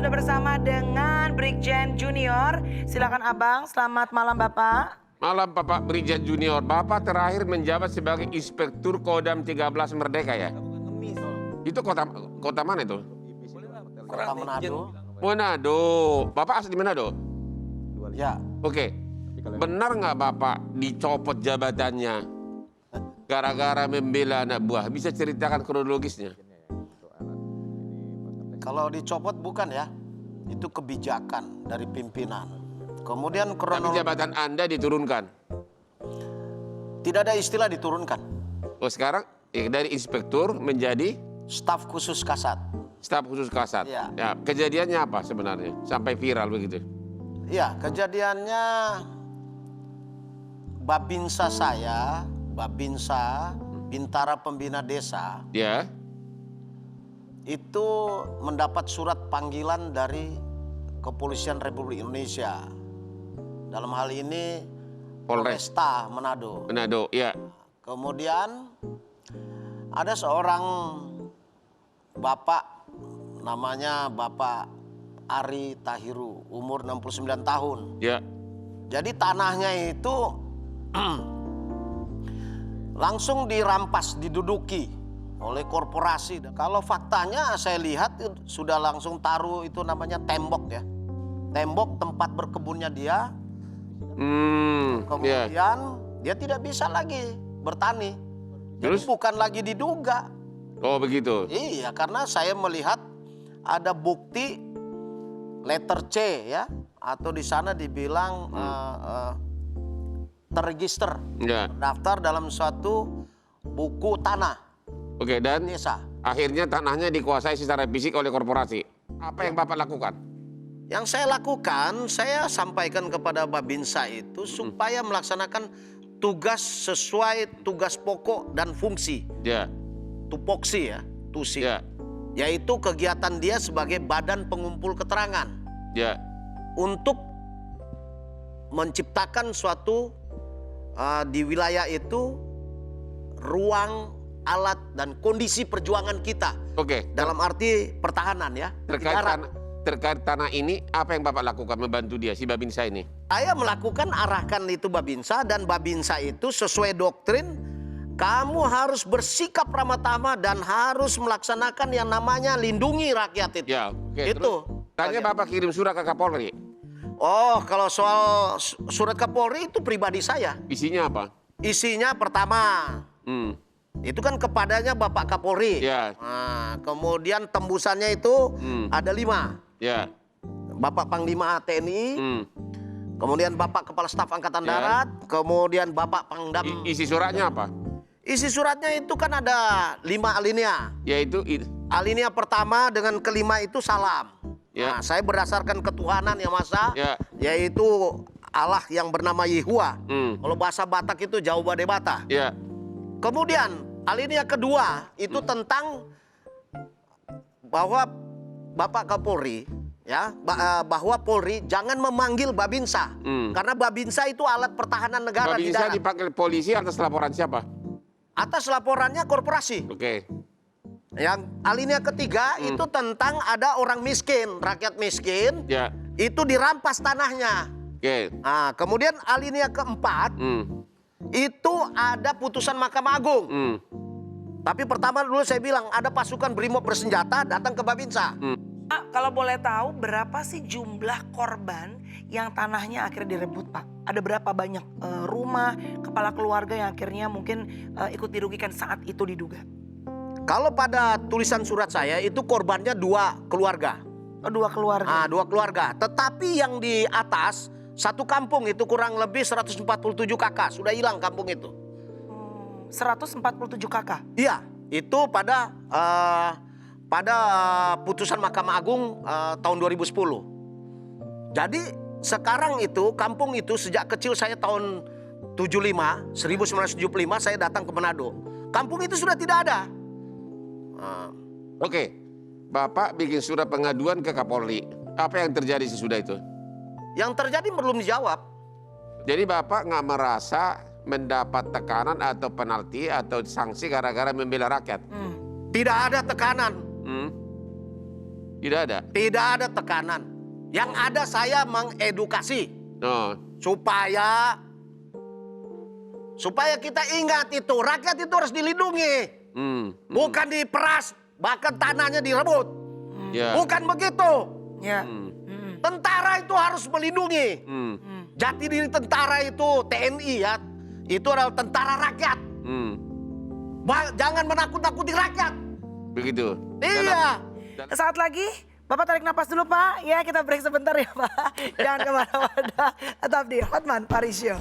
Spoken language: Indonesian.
sudah bersama dengan Brigjen Junior. Silakan Abang, selamat malam Bapak. Malam Bapak Brigjen Junior. Bapak terakhir menjabat sebagai Inspektur Kodam 13 Merdeka ya? Itu kota mana itu? Kota Manado. Manado. Bapak asli Manado? Ya. Oke. Benar nggak Bapak dicopot jabatannya gara-gara membela anak buah? Bisa ceritakan kronologisnya? Kalau dicopot bukan ya. Itu kebijakan dari pimpinan. Kemudian Tapi jabatan Anda diturunkan? tidak ada istilah diturunkan. Oh sekarang dari inspektur menjadi? Staf khusus Kasat. Staf khusus Kasat. Ya. Ya, kejadiannya apa sebenarnya? Sampai viral begitu? Ya, kejadiannya Babinsa saya, Babinsa Bintara Pembina Desa, Ya. itu mendapat surat panggilan dari Kepolisian Republik Indonesia. Dalam hal ini Polres Polresta Manado. Manado, ya. Kemudian ada seorang bapak, namanya Bapak Ari Tahiru, umur 69 tahun. Ya. Jadi tanahnya itu langsung dirampas, diduduki oleh korporasi. Kalau faktanya saya lihat sudah langsung taruh itu namanya tembok ya. Tembok tempat berkebunnya dia. Kemudian dia tidak bisa lagi bertani. Jadi Terus? bukan lagi diduga. Oh begitu. Iya, karena saya melihat ada bukti letter C ya, atau di sana dibilang terregister, Ya. daftar dalam suatu buku tanah Oke, dan desa. akhirnya tanahnya dikuasai secara fisik oleh korporasi. Apa yang Bapak lakukan? Yang saya lakukan, saya sampaikan kepada Babinsa itu supaya melaksanakan tugas sesuai tugas pokok dan fungsi. Ya. Tupoksi ya, tusi. Ya. Yaitu kegiatan dia sebagai badan pengumpul keterangan. Ya. Untuk menciptakan suatu di wilayah itu ruang, alat, dan kondisi perjuangan kita. Oke. Dalam arti pertahanan ya. Terkait tanah ini, apa yang Bapak lakukan membantu dia, si Babinsa ini? Saya melakukan arahkan itu Babinsa, dan Babinsa itu sesuai doktrin, kamu harus bersikap ramah tamah dan harus melaksanakan yang namanya lindungi rakyat itu. Ya, oke. Itu. Terus, tanya Bapak kirim surat ke Kapolri. Oh, kalau soal surat Kapolri itu pribadi saya. Isinya apa? Isinya pertama, itu kan kepadanya Bapak Kapolri. Ya. Nah, kemudian tembusannya itu ada 5. Ya. Bapak Panglima TNI, kemudian Bapak Kepala Staf Angkatan Ya. Darat, kemudian Bapak Pangdam. Isi suratnya apa? Isi suratnya itu kan ada 5 alinea. Yaitu Alinea pertama dengan kelima itu salam. Ya. Nah, saya berdasarkan ketuhanan yang Maha, Ya. yaitu Allah yang bernama Yehua. Kalau bahasa Batak itu Jauh Bade Bata. Ya. Kemudian alinea kedua itu tentang bahwa Bapak Kapolri ya, bahwa Polri jangan memanggil Babinsa karena Babinsa itu alat pertahanan negara di Babinsa darat. dipanggil polisi atas laporan siapa? Atas laporannya korporasi. Oke. Yang alinea ketiga itu tentang ada orang miskin, rakyat miskin, Ya. itu dirampas tanahnya. Oke. Nah, kemudian alinea keempat itu ada putusan Mahkamah Agung. Tapi pertama dulu saya bilang ada pasukan brimob bersenjata datang ke Babinsa. Pak, kalau boleh tahu berapa sih jumlah korban yang tanahnya akhirnya direbut Pak? Ada berapa banyak rumah, kepala keluarga yang akhirnya mungkin ikut dirugikan saat itu diduga? Kalau pada tulisan surat saya itu korbannya 2 keluarga. Oh, 2 keluarga. Ah, 2 keluarga. Tetapi yang di atas satu kampung itu kurang lebih 147 kakak sudah hilang kampung itu. 147 kakak. Iya, itu pada putusan Mahkamah Agung tahun 2010. Jadi sekarang itu kampung itu sejak kecil saya tahun 1975 saya datang ke Manado. Kampung itu sudah tidak ada. Oke. Bapak bikin surat pengaduan ke Kapolri. Apa yang terjadi sesudah itu? Yang terjadi belum dijawab. Jadi Bapak nggak merasa mendapat tekanan atau penalti atau sanksi gara-gara membela rakyat? Tidak ada tekanan. Tidak ada. Tidak ada tekanan. Yang ada saya mengedukasi Oh. supaya kita ingat itu, rakyat itu harus dilindungi, bukan diperas, bahkan tanahnya direbut. Ya. Bukan begitu. Ya. Tentara itu harus melindungi. Jati diri tentara itu TNI ya, itu adalah tentara rakyat. Jangan menakut-nakuti rakyat. Begitu. Iya. Saat lagi, Bapak tarik napas dulu Pak. Ya kita break sebentar ya Pak. Jangan kemana-mana. Tetap di Hotman Paris Show.